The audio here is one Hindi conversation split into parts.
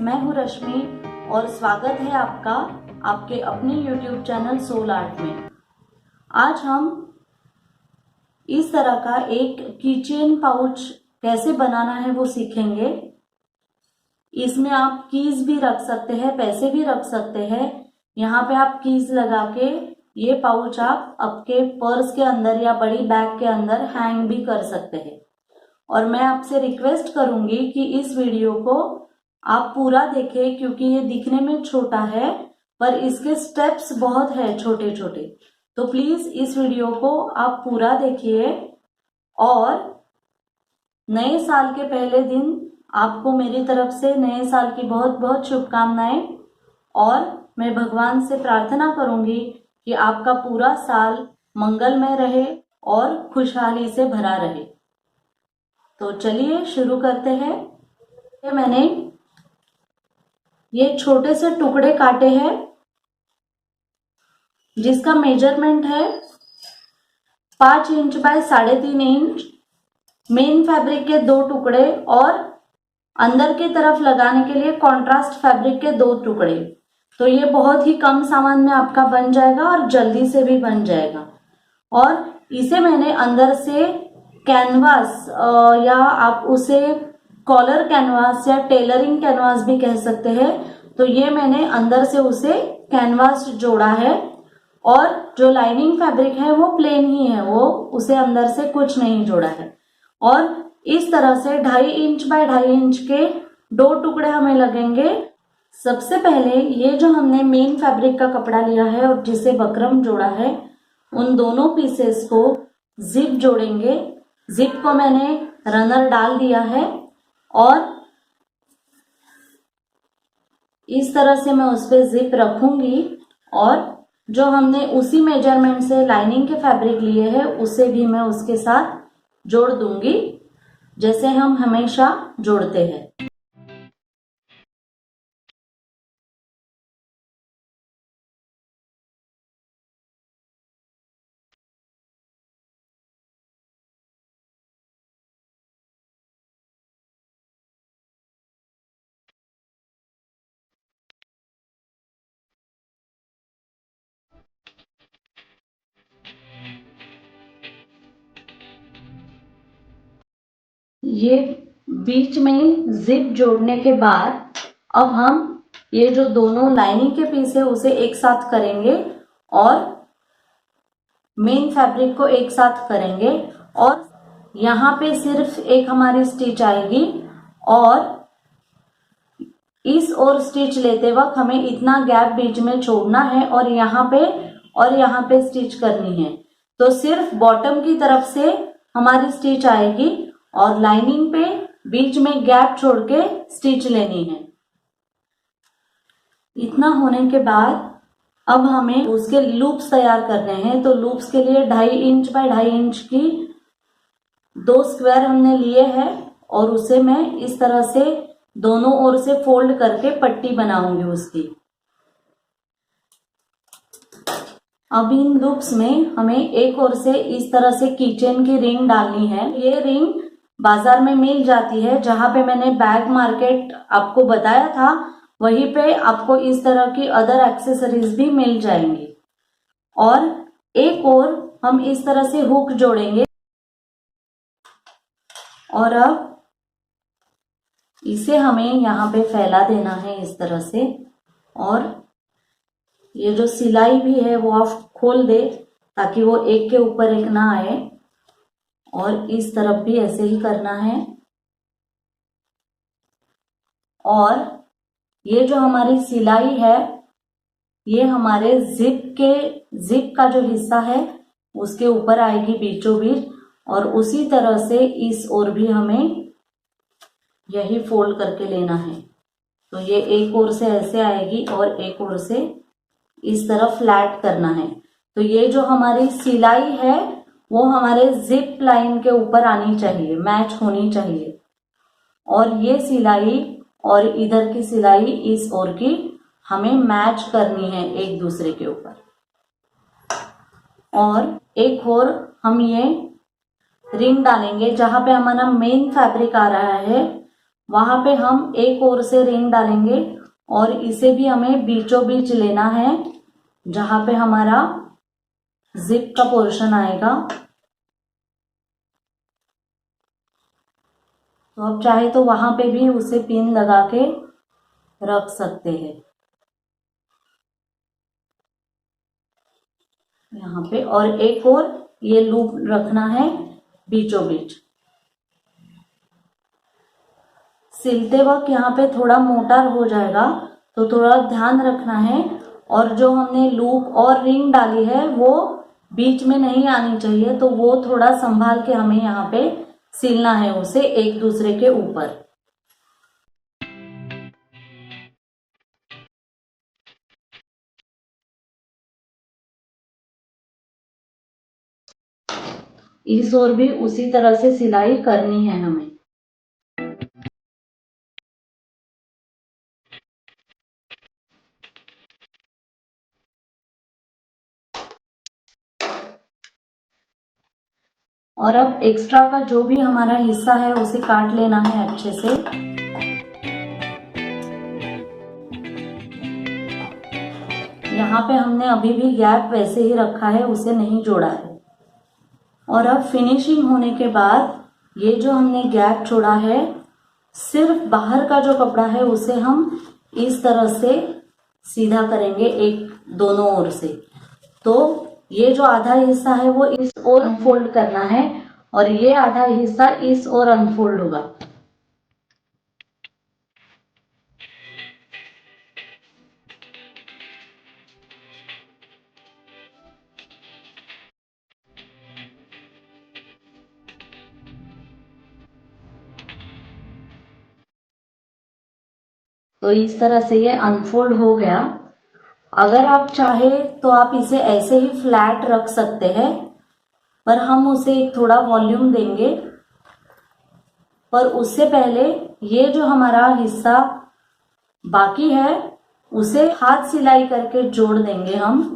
मैं हूँ रश्मि और स्वागत है आपका आपके अपने YouTube चैनल सोल आर्ट में। आज हम इस तरह का एक कीचेन पाउच कैसे बनाना है वो सीखेंगे। इसमें आप कीज भी रख सकते हैं, पैसे भी रख सकते हैं। यहाँ पे आप कीज लगा के ये पाउच आप आपके पर्स के अंदर या बड़ी बैग के अंदर हैंग भी कर सकते हैं। और मैं आपसे रिक्वेस्ट करूंगी कि इस वीडियो को आप पूरा देखें, क्योंकि ये दिखने में छोटा है पर इसके स्टेप्स बहुत है छोटे छोटे। तो प्लीज इस वीडियो को आप पूरा देखिए। और नए साल के पहले दिन आपको मेरी तरफ से नए साल की बहुत बहुत शुभकामनाएं। और मैं भगवान से प्रार्थना करूंगी कि आपका पूरा साल मंगलमय रहे और खुशहाली से भरा रहे। तो चलिए शुरू करते हैं। मैंने ये छोटे से टुकड़े काटे हैं जिसका मेजरमेंट है 5 inch by 3.5 inch. Main fabric के 2 टुकड़े और अंदर की तरफ लगाने के लिए कॉन्ट्रास्ट फैब्रिक के 2 टुकड़े। तो ये बहुत ही कम सामान में आपका बन जाएगा और जल्दी से भी बन जाएगा। और इसे मैंने अंदर से कैनवास या आप उसे कॉलर कैनवास या टेलरिंग कैनवास भी कह सकते हैं, तो ये मैंने अंदर से उसे कैनवास जोड़ा है। और जो लाइनिंग फैब्रिक है वो प्लेन ही है, वो उसे अंदर से कुछ नहीं जोड़ा है। और इस तरह से 2.5 इंच बाय 2.5 इंच के 2 टुकड़े हमें लगेंगे। सबसे पहले ये जो हमने मेन फैब्रिक का कपड़ा लिया है और जिसे बकरम जोड़ा है, उन दोनों पीसेस को जिप जोड़ेंगे। जिप को मैंने रनर डाल दिया है और इस तरह से मैं उस पर जिप रखूंगी। और जो हमने उसी मेजरमेंट से लाइनिंग के फैब्रिक लिए हैं उसे भी मैं उसके साथ जोड़ दूंगी, जैसे हम हमेशा जोड़ते हैं। ये बीच में जिप जोड़ने के बाद अब हम ये जो दोनों लाइनिंग के पीस है उसे एक साथ करेंगे और मेन फैब्रिक को एक साथ करेंगे। और यहाँ पे सिर्फ एक हमारी स्टिच आएगी और इस और स्टिच लेते वक्त हमें इतना गैप बीच में छोड़ना है और यहाँ पे स्टिच करनी है। तो सिर्फ बॉटम की तरफ से हमारी स्टिच आएगी और लाइनिंग पे बीच में गैप छोड़ के स्टिच लेनी है। इतना होने के बाद अब हमें उसके लूप्स तैयार करने हैं। तो लूप्स के लिए 2.5 इंच बाय 2.5 इंच की 2 स्क्वायर हमने लिए हैं और उसे मैं इस तरह से दोनों ओर से फोल्ड करके पट्टी बनाऊंगी उसकी। अब इन लूप्स में हमें एक ओर से इस तरह से कीचेन की रिंग डालनी है। ये रिंग बाजार में मिल जाती है, जहां पे मैंने बैग मार्केट आपको बताया था वहीं पे आपको इस तरह की अदर एक्सेसरीज भी मिल जाएंगी। और एक और हम इस तरह से हुक जोड़ेंगे और अब इसे हमें यहाँ पे फैला देना है इस तरह से। और ये जो सिलाई भी है वो आप खोल दे ताकि वो एक के ऊपर एक ना आए। और इस तरफ भी ऐसे ही करना है। और ये जो हमारी सिलाई है ये हमारे जिप का जो हिस्सा है उसके ऊपर आएगी बीचों बीच। और उसी तरह से इस ओर भी हमें यही फोल्ड करके लेना है। तो ये एक ओर से ऐसे आएगी और एक ओर से इस तरह फ्लैट करना है। तो ये जो हमारी सिलाई है वो हमारे जिप लाइन के ऊपर आनी चाहिए, मैच होनी चाहिए। और ये सिलाई और इधर की सिलाई इस ओर की हमें मैच करनी है एक दूसरे के ऊपर। और एक और हम ये रिंग डालेंगे जहां पे हमारा मेन फैब्रिक आ रहा है वहां पे हम एक ओर से रिंग डालेंगे और इसे भी हमें बीचों बीच लेना है जहां पे हमारा जिप का पोर्शन आएगा। तो आप चाहे तो वहां पे भी उसे पिन लगा के रख सकते हैं यहाँ पे, और एक और ये लूप रखना है बीचों बीच। सिलते वक्त यहाँ पे थोड़ा मोटा हो जाएगा तो थोड़ा ध्यान रखना है, और जो हमने लूप और रिंग डाली है वो बीच में नहीं आनी चाहिए, तो वो थोड़ा संभाल के हमें यहाँ पे सिलना है उसे एक दूसरे के ऊपर। इस ओर भी उसी तरह से सिलाई करनी है हमें। और अब एक्स्ट्रा का जो भी हमारा हिस्सा है उसे काट लेना है अच्छे से। यहाँ पे हमने अभी भी गैप वैसे ही रखा है, उसे नहीं जोड़ा है। और अब फिनिशिंग होने के बाद ये जो हमने गैप छोड़ा है, सिर्फ बाहर का जो कपड़ा है उसे हम इस तरह से सीधा करेंगे एक दोनों ओर से। तो ये जो आधा हिस्सा है वो इस ओर फोल्ड करना है और ये आधा हिस्सा इस ओर अनफोल्ड होगा। तो इस तरह से ये अनफोल्ड हो गया। अगर आप चाहे तो आप इसे ऐसे ही फ्लैट रख सकते हैं, पर हम उसे थोड़ा वॉल्यूम देंगे। पर उससे पहले ये जो हमारा हिस्सा बाकी है उसे हाथ सिलाई करके जोड़ देंगे हम।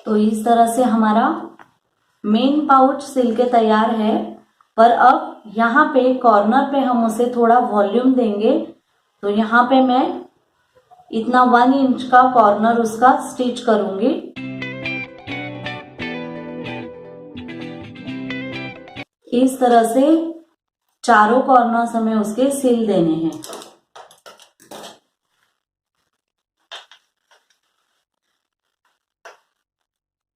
तो इस तरह से हमारा मेन पाउच सिल के तैयार है। पर अब यहाँ पे कॉर्नर पे हम उसे थोड़ा वॉल्यूम देंगे। तो यहाँ पे मैं इतना 1 इंच का कॉर्नर उसका स्टिच करूंगी। इस तरह से चारों कॉर्नर्स हमें उसके सिल देने हैं।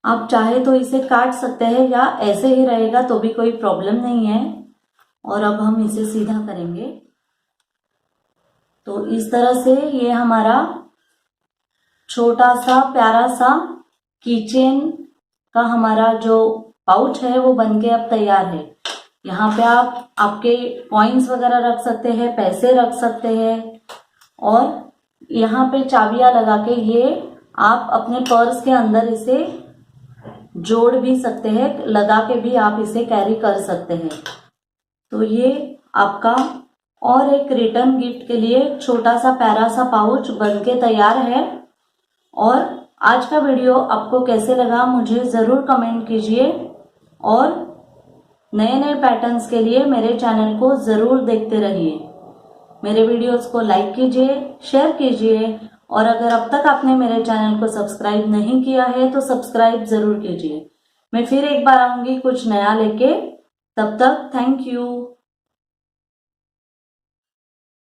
आप चाहे तो इसे काट सकते हैं या ऐसे ही रहेगा तो भी कोई प्रॉब्लम नहीं है। और अब हम इसे सीधा करेंगे। तो इस तरह से ये हमारा छोटा सा प्यारा सा कीचेन का हमारा जो पाउच है वो बनके अब तैयार है। यहाँ पे आप आपके कॉइन्स वगैरह रख सकते हैं, पैसे रख सकते हैं, और यहाँ पे चाबियां लगा के ये आप अपने पर्स के अंदर इसे जोड़ भी सकते हैं, लगा के भी आप इसे कैरी कर सकते हैं। तो ये आपका और एक रिटर्न गिफ्ट के लिए छोटा सा प्यारा सा पाउच बनके तैयार है। और आज का वीडियो आपको कैसे लगा मुझे ज़रूर कमेंट कीजिए, और नए नए पैटर्न्स के लिए मेरे चैनल को ज़रूर देखते रहिए। मेरे वीडियोस को लाइक कीजिए, शेयर कीजिए, और अगर अब तक आपने मेरे चैनल को सब्सक्राइब नहीं किया है तो सब्सक्राइब ज़रूर कीजिए। मैं फिर एक बार आऊँगी कुछ नया लेके। तब तक थैंक यू।